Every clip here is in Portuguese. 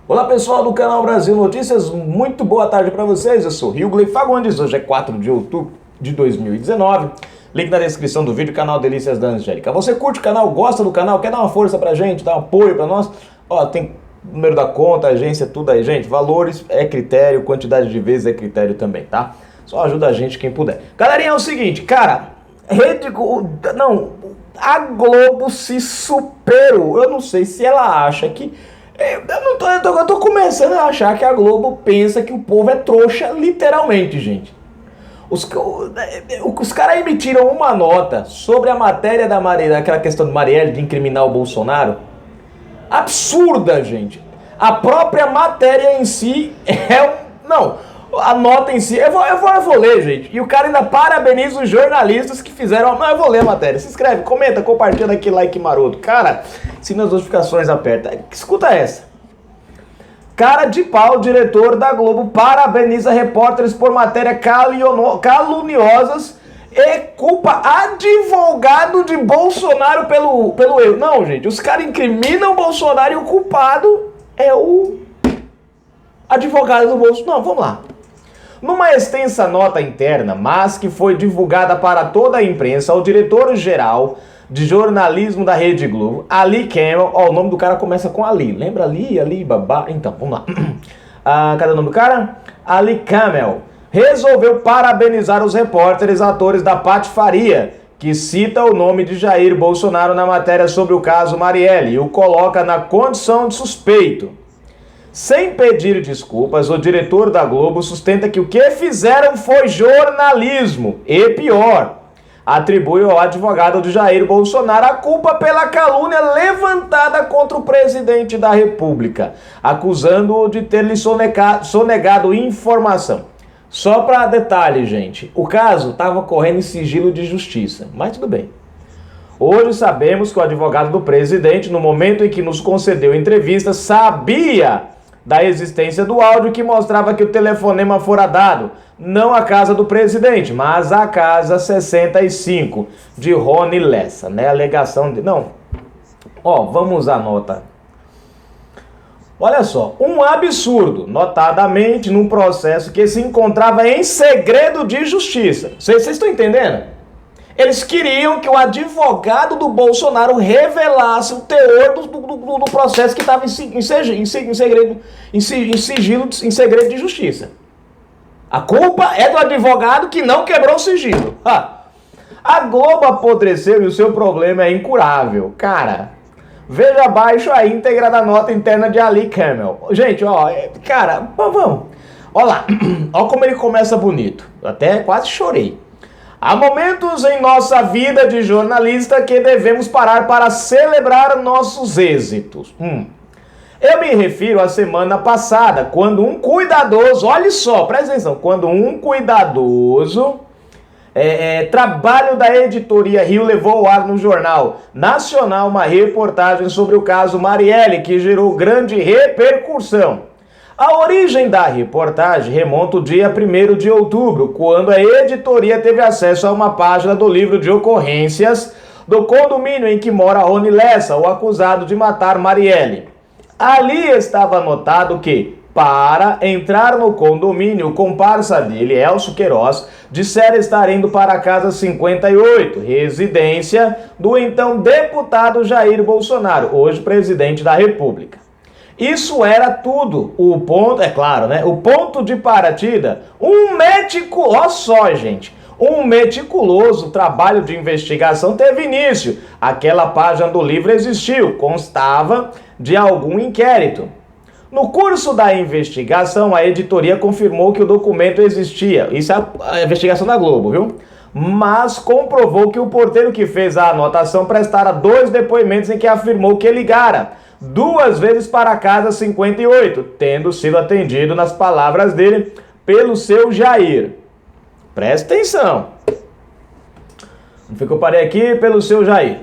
Olá pessoal do canal Brasil Notícias, muito boa tarde para vocês, eu sou Hilgley Fagundes, hoje é 4 de outubro de 2019, link na descrição do vídeo, canal Delícias da Angélica. Você curte o canal, gosta do canal, quer dar uma força pra gente, dar um apoio pra nós? Ó, tem número da conta, agência, tudo aí, gente, valores é critério, quantidade de vezes é critério também, tá? Só ajuda a gente quem puder. Galerinha, é o seguinte, cara, a Globo se superou, eu não sei se ela acha que... Eu tô começando a achar que a Globo pensa que o povo é trouxa, literalmente, gente. Os caras emitiram uma nota sobre a matéria da Marielle, aquela questão do Marielle de incriminar o Bolsonaro. Absurda, gente. A própria matéria em si a nota em si, eu vou ler, gente. E o cara ainda parabeniza os jornalistas que fizeram. Não, eu vou ler a matéria. Se inscreve, comenta, compartilha aquele like maroto. Cara, assina as notificações, aperta. Escuta essa. Cara de pau, diretor da Globo parabeniza repórteres por matéria caluniosas e culpa advogado de Bolsonaro pelo erro. Não, gente, os caras incriminam o Bolsonaro e o culpado é o advogado do Bolsonaro. Não, vamos lá. Numa extensa nota interna, mas que foi divulgada para toda a imprensa, o diretor-geral de jornalismo da Rede Globo, Ali Camel, ó, o nome do cara começa com Ali, lembra Ali, babá? Então, vamos lá. Cadê o nome do cara? Ali Camel, resolveu parabenizar os repórteres atores da patifaria, que cita o nome de Jair Bolsonaro na matéria sobre o caso Marielle e o coloca na condição de suspeito. Sem pedir desculpas, o diretor da Globo sustenta que o que fizeram foi jornalismo e pior, atribui ao advogado de Jair Bolsonaro a culpa pela calúnia levantada contra o presidente da República, acusando-o de ter lhe sonegado informação. Só para detalhe, gente, o caso estava correndo em sigilo de justiça, mas tudo bem. Hoje sabemos que o advogado do presidente, no momento em que nos concedeu entrevista, sabia da existência do áudio que mostrava que o telefonema fora dado, não à casa do presidente, mas à casa 65 de Rony Lessa, né? Alegação de... Não. Ó, vamos à nota. Olha só, um absurdo, notadamente num processo que se encontrava em segredo de justiça. Vocês estão entendendo? Eles queriam que o advogado do Bolsonaro revelasse o teor do processo que estava em segredo de justiça. A culpa é do advogado que não quebrou o sigilo. A Globo apodreceu e o seu problema é incurável. Cara, veja abaixo a íntegra da nota interna de Ali Camel. Gente, ó, cara, vamos. Olha lá, olha como ele começa bonito. Eu até quase chorei. Há momentos em nossa vida de jornalista que devemos parar para celebrar nossos êxitos. Eu me refiro à semana passada, quando um cuidadoso, olha só, presta atenção, quando um cuidadoso trabalho da editoria Rio levou ao ar no Jornal Nacional uma reportagem sobre o caso Marielle, que gerou grande repercussão. A origem da reportagem remonta ao dia 1º de outubro, quando a editoria teve acesso a uma página do livro de ocorrências do condomínio em que mora Rony Lessa, o acusado de matar Marielle. Ali estava anotado que, para entrar no condomínio, o comparsa dele, Elcio Queiroz, dissera estar indo para a casa 58, residência do então deputado Jair Bolsonaro, hoje presidente da República. Isso era tudo. O ponto, é claro, né? O ponto de partida, um meticuloso trabalho de investigação teve início. Aquela página do livro existiu, constava de algum inquérito. No curso da investigação, a editoria confirmou que o documento existia. Isso é a investigação da Globo, viu? Mas comprovou que o porteiro que fez a anotação prestara 2 depoimentos em que afirmou que ligara 2 vezes para a casa 58, tendo sido atendido, nas palavras dele, pelo seu Jair. Presta atenção. Não foi que eu parei aqui? Pelo seu Jair.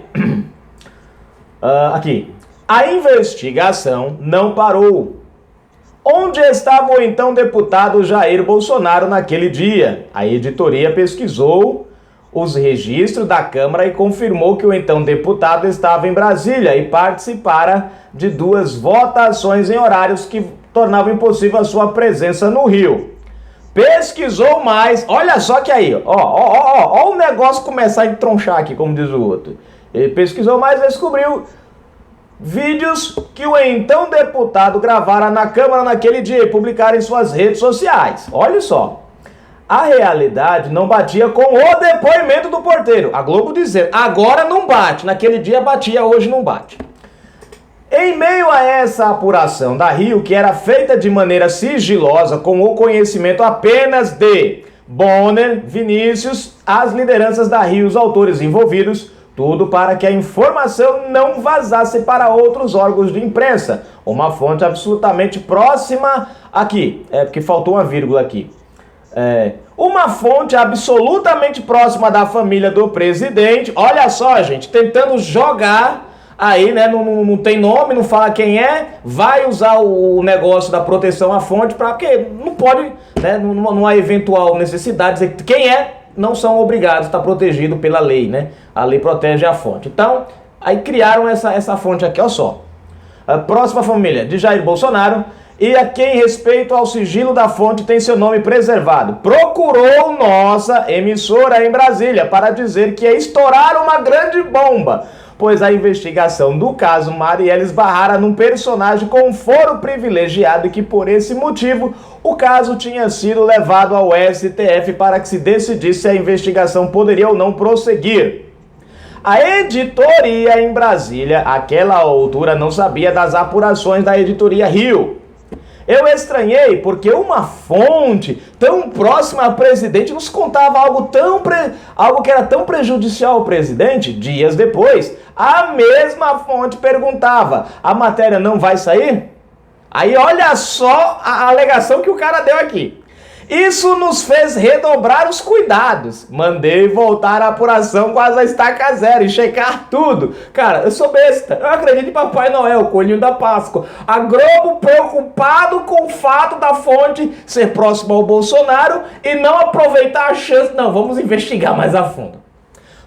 Aqui. A investigação não parou. Onde estava o então deputado Jair Bolsonaro naquele dia? A editoria pesquisou os registros da Câmara e confirmou que o então deputado estava em Brasília e participara de 2 votações em horários que tornavam impossível a sua presença no Rio. Pesquisou mais, olha só que aí, ó o negócio começar a entronchar aqui, como diz o outro. Ele pesquisou mais e descobriu vídeos que o então deputado gravara na Câmara naquele dia e publicara em suas redes sociais. Olha só. A realidade não batia com o depoimento do porteiro. A Globo dizendo, agora não bate. Naquele dia batia, hoje não bate. Em meio a essa apuração da Rio, que era feita de maneira sigilosa, com o conhecimento apenas de Bonner, Vinícius, as lideranças da Rio, os autores envolvidos, tudo para que a informação não vazasse para outros órgãos de imprensa. Uma fonte absolutamente próxima aqui, porque faltou uma vírgula aqui. Uma fonte absolutamente próxima da família do presidente, olha só, gente, tentando jogar aí, né, não tem nome, não fala quem é, vai usar o negócio da proteção à fonte, porque não pode, né, numa eventual necessidade, dizer que quem é, não são obrigados, está protegido pela lei, né, a lei protege a fonte. Então, aí criaram essa fonte aqui, olha só, a próxima família de Jair Bolsonaro, e a quem respeito ao sigilo da fonte tem seu nome preservado. Procurou nossa emissora em Brasília para dizer que ia estourar uma grande bomba, pois a investigação do caso Marielle esbarrara num personagem com foro privilegiado e que por esse motivo o caso tinha sido levado ao STF para que se decidisse se a investigação poderia ou não prosseguir. A editoria em Brasília, àquela altura, não sabia das apurações da editoria Rio. Eu estranhei porque uma fonte tão próxima ao presidente nos contava algo que era tão prejudicial ao presidente. Dias depois, a mesma fonte perguntava, a matéria não vai sair? Aí olha só a alegação que o cara deu aqui. Isso nos fez redobrar os cuidados. Mandei voltar a apuração quase a estaca zero e checar tudo. Cara, eu sou besta. Eu acredito em Papai Noel, coelhinho da Páscoa. A Globo preocupado com o fato da fonte ser próxima ao Bolsonaro e não aproveitar a chance. Não, vamos investigar mais a fundo.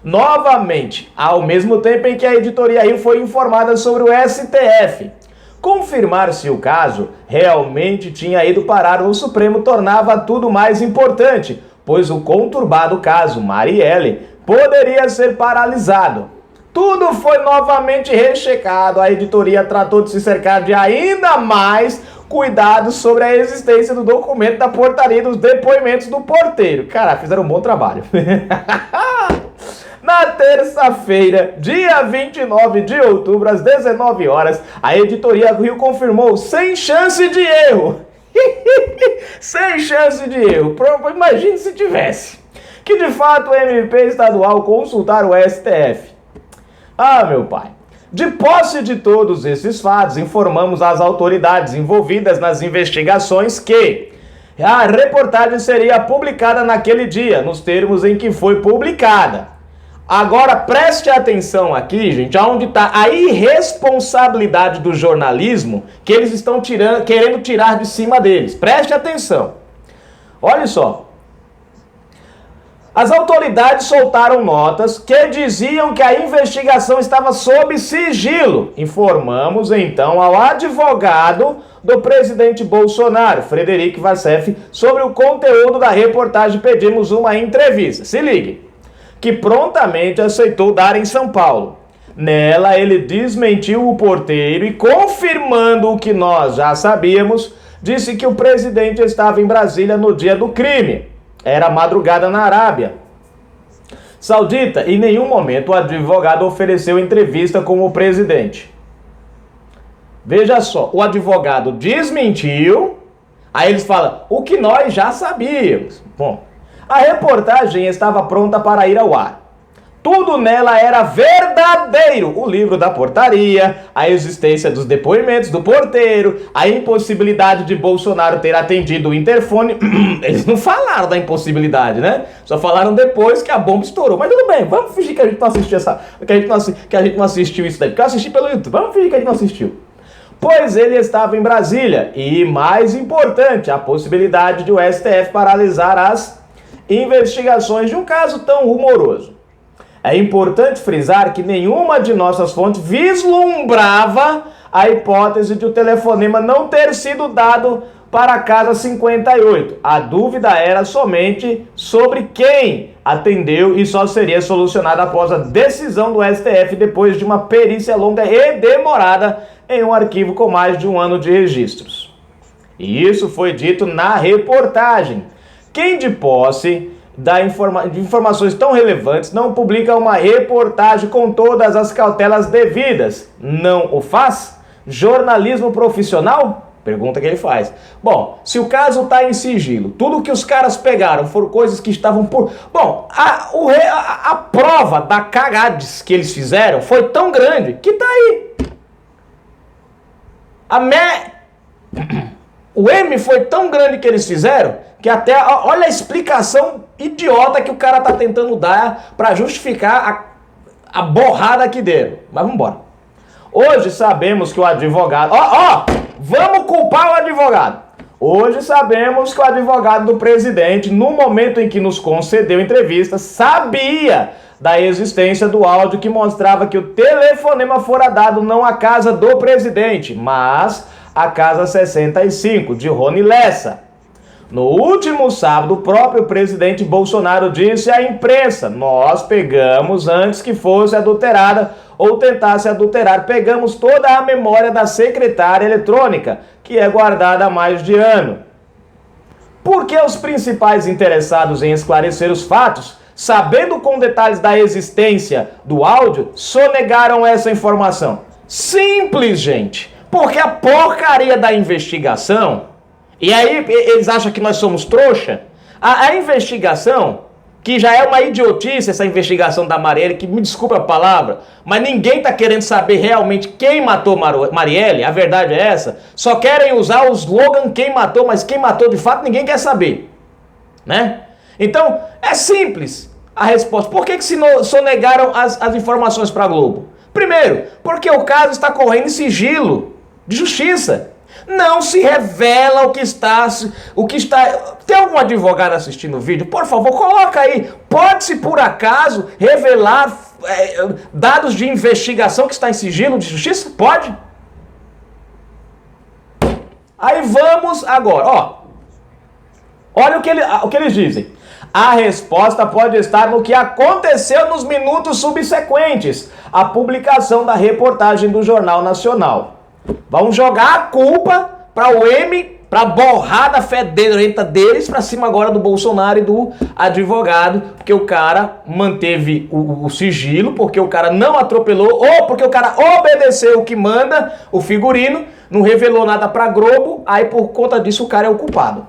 Novamente, ao mesmo tempo em que a editoria Rio foi informada sobre o STF. Confirmar se o caso realmente tinha ido parar o Supremo tornava tudo mais importante, pois o conturbado caso Marielle poderia ser paralisado. Tudo foi novamente rechecado, a editoria tratou de se cercar de ainda mais cuidados sobre a existência do documento da portaria dos depoimentos do porteiro. Cara, fizeram um bom trabalho. Na terça-feira, dia 29 de outubro, às 19 horas, a editoria Rio confirmou sem chance de erro. Sem chance de erro. Imagine se tivesse. Que de fato o MP estadual consultar o STF. Ah, meu pai. De posse de todos esses fatos, informamos às autoridades envolvidas nas investigações que a reportagem seria publicada naquele dia, nos termos em que foi publicada. Agora preste atenção aqui, gente, aonde está a irresponsabilidade do jornalismo que eles estão querendo tirar de cima deles. Preste atenção. Olha só. As autoridades soltaram notas que diziam que a investigação estava sob sigilo. Informamos então ao advogado do presidente Bolsonaro, Frederico Vassef, sobre o conteúdo da reportagem. Pedimos uma entrevista. Se ligue. Que prontamente aceitou dar em São Paulo. Nela, ele desmentiu o porteiro e, confirmando o que nós já sabíamos, disse que o presidente estava em Brasília no dia do crime. Era madrugada na Arábia Saudita e em nenhum momento o advogado ofereceu entrevista com o presidente. Veja só, o advogado desmentiu, aí eles falam, o que nós já sabíamos. Bom, a reportagem estava pronta para ir ao ar. Tudo nela era verdadeiro. O livro da portaria, a existência dos depoimentos do porteiro, a impossibilidade de Bolsonaro ter atendido o interfone. Eles não falaram da impossibilidade, né? Só falaram depois que a bomba estourou. Mas tudo bem, vamos fingir que a gente não assistiu que a gente não assistiu isso daí. Porque eu assisti pelo YouTube. Vamos fingir que a gente não assistiu. Pois ele estava em Brasília. E, mais importante, a possibilidade de o STF paralisar as investigações de um caso tão rumoroso. É importante frisar que nenhuma de nossas fontes vislumbrava a hipótese de o telefonema não ter sido dado para a casa 58. A dúvida era somente sobre quem atendeu e só seria solucionada após a decisão do STF depois de uma perícia longa e demorada em um arquivo com mais de 1 ano de registros. E isso foi dito na reportagem. Quem de posse de informações tão relevantes não publica uma reportagem com todas as cautelas devidas? Não o faz? Jornalismo profissional? Pergunta que ele faz. Bom, se o caso está em sigilo, tudo que os caras pegaram foram coisas que estavam por... Bom, a prova da cagades que eles fizeram foi tão grande que tá aí. O M foi tão grande que eles fizeram que até... Olha a explicação idiota que o cara tá tentando dar para justificar a borrada que deram. Mas vamos embora. Hoje sabemos que o advogado... Vamos culpar o advogado. Hoje sabemos que o advogado do presidente, no momento em que nos concedeu entrevista, sabia da existência do áudio que mostrava que o telefonema fora dado não à casa do presidente, mas à casa 65, de Rony Lessa. No último sábado, o próprio presidente Bolsonaro disse à imprensa: nós pegamos antes que fosse adulterada ou tentasse adulterar. Pegamos toda a memória da secretária eletrônica, que é guardada há mais de ano. Por que os principais interessados em esclarecer os fatos, sabendo com detalhes da existência do áudio, sonegaram essa informação? Simples, gente. Porque a porcaria da investigação... E aí eles acham que nós somos trouxa? A investigação, que já é uma idiotice, essa investigação da Marielle, que me desculpa a palavra, mas ninguém tá querendo saber realmente quem matou Marielle, a verdade é essa. Só querem usar o slogan quem matou, mas quem matou de fato ninguém quer saber, né? Então, é simples a resposta. Por que se sonegaram as informações para a Globo? Primeiro, porque o caso está correndo em sigilo de justiça. Não se revela o que está... Tem algum advogado assistindo o vídeo? Por favor, coloca aí. Pode-se, por acaso, revelar dados de investigação que está em sigilo de justiça? Pode? Aí vamos agora, olha o que eles dizem. A resposta pode estar no que aconteceu nos minutos subsequentes à publicação da reportagem do Jornal Nacional. Vamos jogar a culpa para o M, para a borrada fedorenta deles, para cima agora do Bolsonaro e do advogado, porque o cara manteve o sigilo, porque o cara não atropelou, ou porque o cara obedeceu o que manda, o figurino, não revelou nada para Globo, aí por conta disso o cara é o culpado.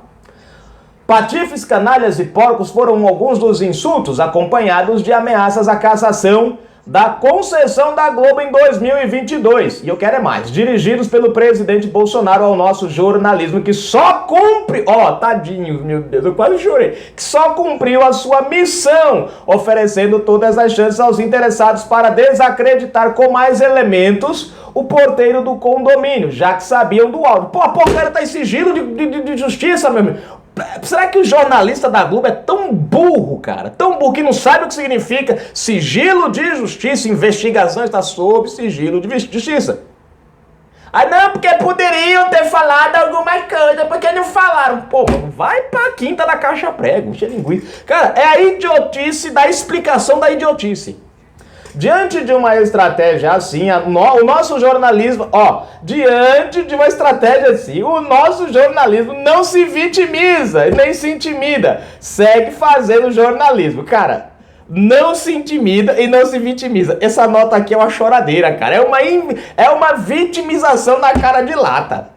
Patifes, canalhas e porcos foram alguns dos insultos acompanhados de ameaças à cassação da concessão da Globo em 2022. E eu quero é mais. Dirigidos pelo presidente Bolsonaro ao nosso jornalismo, que só cumpre... tadinho, meu Deus, eu quase chorei. Que só cumpriu a sua missão, oferecendo todas as chances aos interessados para desacreditar com mais elementos o porteiro do condomínio, já que sabiam do áudio. A porcaria tá em sigilo de justiça, meu amigo. Será que o jornalista da Globo é tão burro, cara? Tão burro que não sabe o que significa sigilo de justiça, investigação está sob sigilo de justiça. Aí não, porque poderiam ter falado alguma coisa, porque não falaram. Pô, vai pra quinta da caixa prego, encher linguiça. Cara, é a idiotice da explicação da idiotice. Diante de uma estratégia assim, o nosso jornalismo, diante de uma estratégia assim, o nosso jornalismo não se vitimiza, nem se intimida, segue fazendo jornalismo. Cara, não se intimida e não se vitimiza. Essa nota aqui é uma choradeira, cara, é uma vitimização na cara de lata.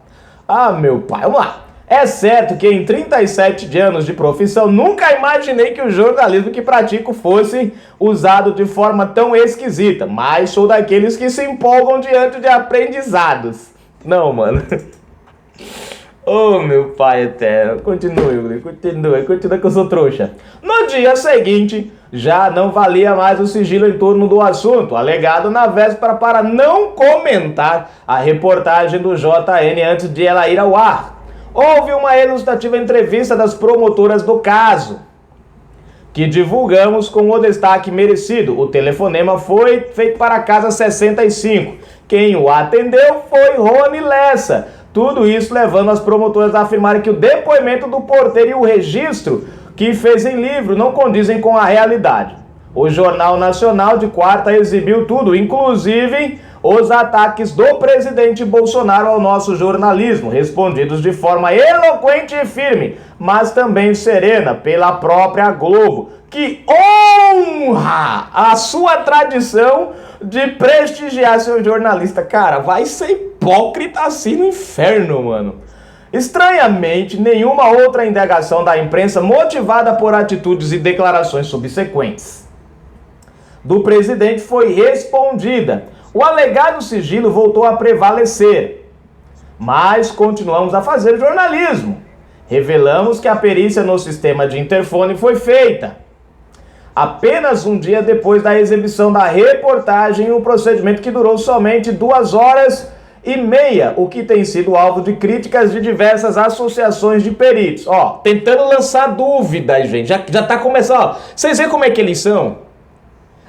Ah, meu pai, vamos lá. É certo que em 37 anos de profissão, nunca imaginei que o jornalismo que pratico fosse usado de forma tão esquisita, mas sou daqueles que se empolgam diante de aprendizados. Não, mano. Oh, meu pai eterno. Continua que eu sou trouxa. No dia seguinte, já não valia mais o sigilo em torno do assunto, alegado na véspera para não comentar a reportagem do JN antes de ela ir ao ar. Houve uma elucidativa entrevista das promotoras do caso. que divulgamos com o destaque merecido. O telefonema foi feito para a casa 65. Quem o atendeu foi Rony Lessa. Tudo isso levando as promotoras a afirmarem que o depoimento do porteiro e o registro que fez em livro não condizem com a realidade. O Jornal Nacional de quarta exibiu tudo, inclusive os ataques do presidente Bolsonaro ao nosso jornalismo, respondidos de forma eloquente e firme, mas também serena pela própria Globo, que honra a sua tradição de prestigiar seu jornalista. Cara, vai ser hipócrita assim no inferno, mano. Estranhamente, nenhuma outra indagação da imprensa motivada por atitudes e declarações subsequentes do presidente foi respondida. O alegado sigilo voltou a prevalecer, mas continuamos a fazer jornalismo. Revelamos que a perícia no sistema de interfone foi feita apenas um dia depois da exibição da reportagem, um procedimento que durou somente 2h30, o que tem sido alvo de críticas de diversas associações de peritos. Ó, tentando lançar dúvidas, gente. Já tá começando, ó. Vocês veem como é que eles são?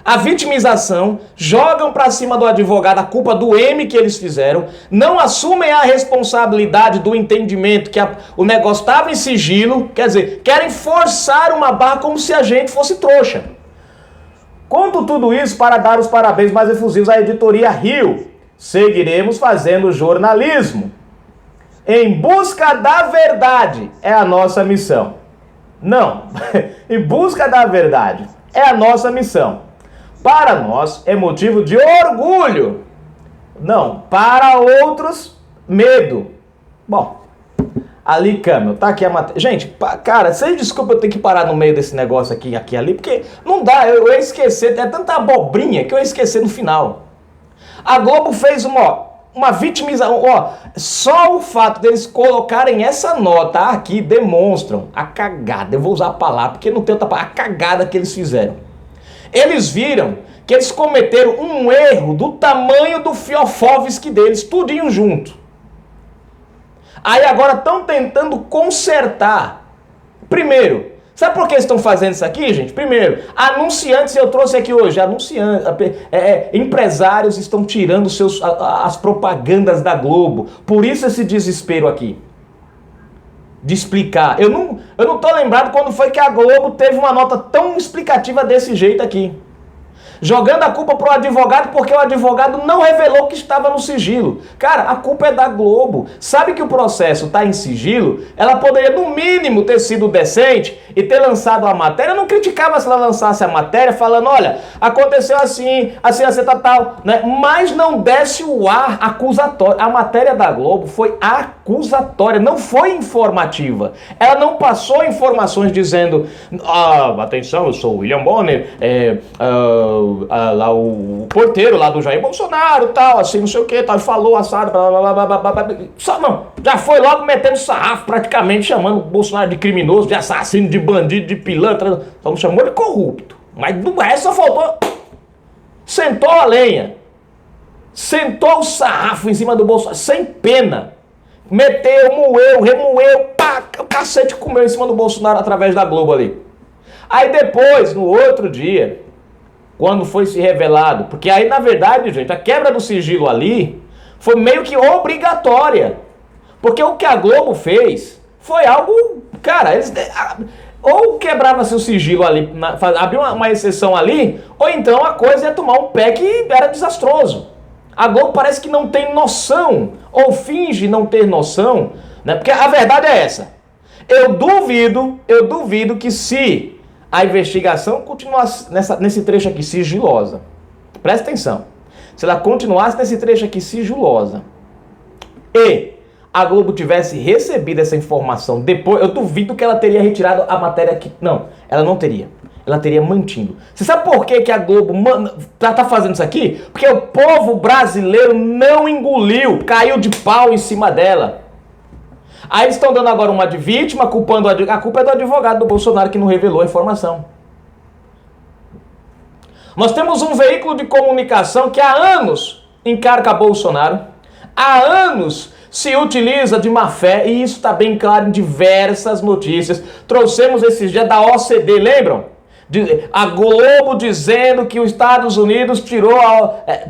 A vitimização, jogam pra cima do advogado a culpa do M que eles fizeram, não assumem a responsabilidade do entendimento que o negócio estava em sigilo, quer dizer, querem forçar uma barra como se a gente fosse trouxa. Conto tudo isso para dar os parabéns mais efusivos à editoria Rio. Seguiremos fazendo jornalismo. Em busca da verdade é a nossa missão. Não, em busca da verdade é a nossa missão. Para nós é motivo de orgulho. Não, para outros, medo. Bom, ali, Camel, tá aqui a matéria. Gente, cara, vocês desculpa eu ter que parar no meio desse negócio aqui ali, porque não dá, eu ia esquecer, é tanta abobrinha que eu ia esquecer no final. A Globo fez uma vitimização, ó, só o fato deles colocarem essa nota aqui demonstram a cagada, eu vou usar a palavra, porque não tem outra palavra, a cagada que eles fizeram. Eles viram que eles cometeram um erro do tamanho do Fiofovski deles, tudinho junto. Aí agora estão tentando consertar. Primeiro, sabe por que eles estão fazendo isso aqui, gente? Primeiro, anunciantes, eu trouxe aqui hoje, empresários estão tirando as propagandas da Globo. Por isso esse desespero aqui. De explicar. Eu não tô lembrado quando foi que a Globo teve uma nota tão explicativa desse jeito aqui. Jogando a culpa pro advogado porque o advogado não revelou que estava no sigilo. Cara, a culpa é da Globo. Sabe que o processo tá em sigilo? Ela poderia, no mínimo, ter sido decente e ter lançado a matéria. Eu não criticava se ela lançasse a matéria falando, olha, aconteceu assim, tal, né? Mas não desse o ar acusatório. A matéria da Globo foi acusatória, não foi informativa. Ela não passou informações dizendo, atenção, eu sou o William Bonner, lá o porteiro lá do Jair Bolsonaro, tal, assim, não sei o que, tal, falou assado, blá, blá, blá, blá, blá, blá. Só não, já foi logo metendo sarrafo, praticamente chamando o Bolsonaro de criminoso, de assassino, de bandido, de pilantra, só não chamou de corrupto, mas do resto só faltou, sentou a lenha, sentou o sarrafo em cima do Bolsonaro, sem pena, meteu, moeu, remoeu, pá, o cacete comeu em cima do Bolsonaro através da Globo ali. Aí depois, no outro dia, quando foi se revelado, porque aí na verdade, gente, a quebra do sigilo ali foi meio que obrigatória, porque o que a Globo fez foi algo, cara, eles ou quebrava seu sigilo ali, abriu uma exceção ali, ou então a coisa ia tomar um pé que era desastroso. A Globo parece que não tem noção, ou finge não ter noção, né? Porque a verdade é essa. Eu duvido que se a investigação continuasse nesse trecho aqui sigilosa, presta atenção, se ela continuasse nesse trecho aqui sigilosa e a Globo tivesse recebido essa informação depois, eu duvido que ela teria retirado a matéria aqui. Não, ela não teria. Ela teria mantido. Você sabe por que a Globo tá fazendo isso aqui? Porque o povo brasileiro não engoliu, caiu de pau em cima dela. Aí eles estão dando agora uma de vítima, culpando a culpa é do advogado do Bolsonaro que não revelou a informação. Nós temos um veículo de comunicação que há anos encarca Bolsonaro, há anos se utiliza de má fé, e isso está bem claro em diversas notícias. Trouxemos esses dias da OCD, lembram? A Globo dizendo que os Estados Unidos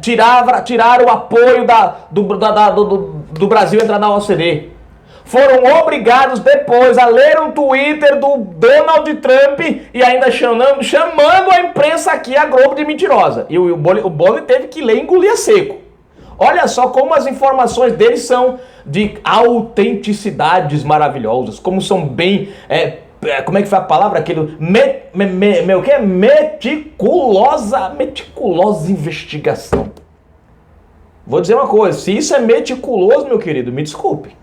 tiraram o apoio do Brasil entrar na OCDE. Foram obrigados depois a ler um Twitter do Donald Trump e ainda chamando a imprensa aqui, a Globo, de mentirosa. E o Boni teve que ler e engolir seco. Olha só como as informações deles são de autenticidades maravilhosas, como são bem... como é que foi a palavra? Meticulosa investigação. Vou dizer uma coisa, se isso é meticuloso, meu querido, me desculpe.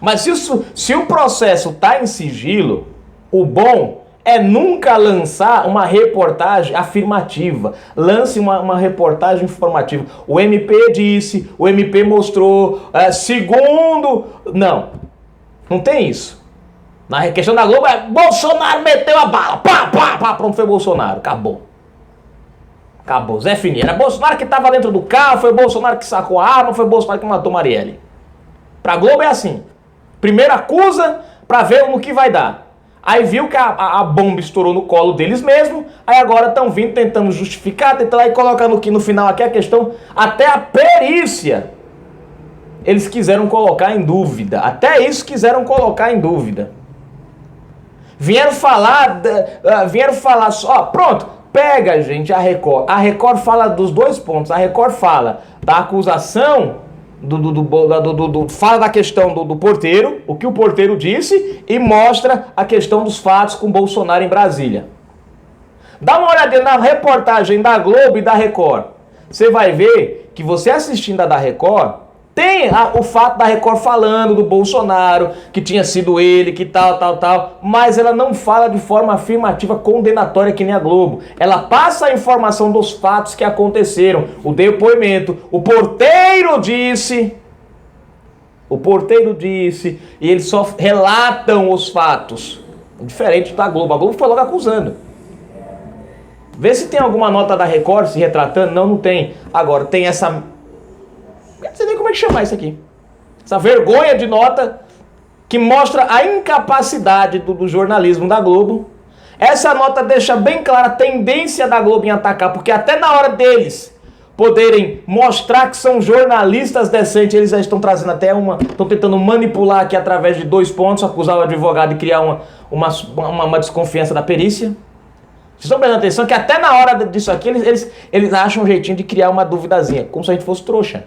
Mas se o processo está em sigilo, o bom é nunca lançar uma reportagem afirmativa. Lance uma reportagem informativa. O MP disse, o MP mostrou, segundo... Não tem isso. Na questão da Globo é Bolsonaro meteu a bala, pá, pronto, foi Bolsonaro, acabou. Zé Fininho, era Bolsonaro que estava dentro do carro, foi Bolsonaro que sacou a arma, foi Bolsonaro que matou Marielle. Pra Globo é assim, primeiro acusa pra ver no que vai dar. Aí viu que a bomba estourou no colo deles mesmo, aí agora estão vindo tentando justificar, tentando aí colocando no final aqui a questão, até a perícia, eles quiseram colocar em dúvida, até isso quiseram colocar em dúvida. Vieram falar só, pronto, pega, gente, a Record. A Record fala dos dois pontos. A Record fala da acusação, fala da questão do porteiro, o que o porteiro disse, e mostra a questão dos fatos com Bolsonaro em Brasília. Dá uma olhadinha na reportagem da Globo e da Record. Você vai ver que você assistindo a da Record, tem o fato da Record falando do Bolsonaro, que tinha sido ele, que tal, mas ela não fala de forma afirmativa, condenatória que nem a Globo. Ela passa a informação dos fatos que aconteceram, o depoimento, o porteiro disse, e eles só relatam os fatos. Diferente da Globo. A Globo foi logo acusando. Vê se tem alguma nota da Record se retratando. Não tem. Agora, tem essa... Não sei nem como é que chamar isso aqui. Essa vergonha de nota que mostra a incapacidade do jornalismo da Globo. Essa nota deixa bem clara a tendência da Globo em atacar, porque até na hora deles poderem mostrar que são jornalistas decentes, eles já estão trazendo até estão tentando manipular aqui através de 2 pontos, acusar o advogado de criar uma desconfiança da perícia. Vocês estão prestando atenção que até na hora disso aqui eles acham um jeitinho de criar uma duvidazinha, como se a gente fosse trouxa.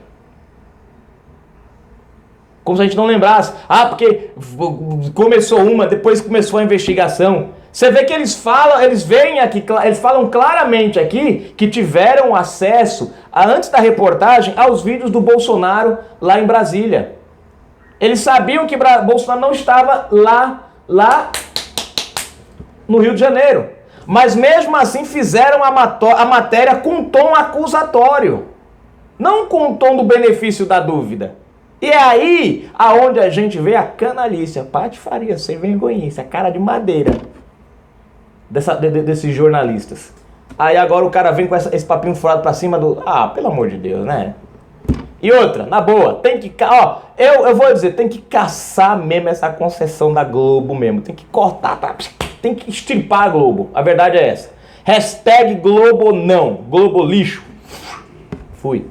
Como se a gente não lembrasse. Porque começou depois começou a investigação. Você vê que eles falam claramente aqui que tiveram acesso, antes da reportagem, aos vídeos do Bolsonaro lá em Brasília. Eles sabiam que Bolsonaro não estava lá no Rio de Janeiro. Mas mesmo assim fizeram a matéria com tom acusatório. Não com o tom do benefício da dúvida. E é aí aonde a gente vê a canalice, a patifaria, sem vergonhice, a cara de madeira desses jornalistas. Aí agora o cara vem com esse papinho furado pra cima do... pelo amor de Deus, né? E outra, na boa, tem que... eu vou dizer, tem que caçar mesmo essa concessão da Globo mesmo. Tem que cortar, tem que extirpar a Globo. A verdade é essa. #Globo não. Globo lixo. Fui.